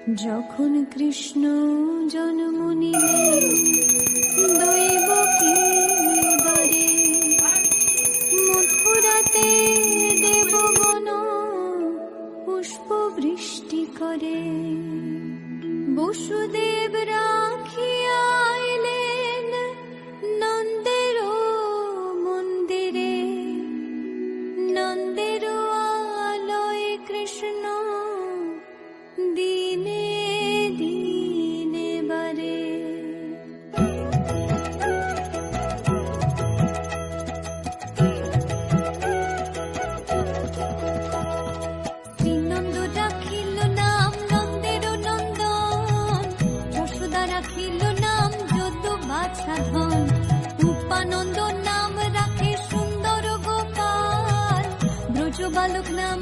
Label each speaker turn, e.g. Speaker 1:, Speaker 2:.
Speaker 1: যখন কৃষ্ণ জন্ম নিলেন দৈবকী উদরে, মথুরাতে দেবগণ পুষ্প বৃষ্টি করে। বসুদেব রাখিয়া আইলেন নন্দের মন্দিরে, নন্দের আলয় কৃষ্ণ দিনে দিনে বারে। শ্রীনন্দ রাখিল নাম নন্দের নন্দন, যশোদা রাখিল নাম যদু বাছাধন, উপানন্দ নাম রাখে সুন্দর গোপাল, ব্রজ বালক নাম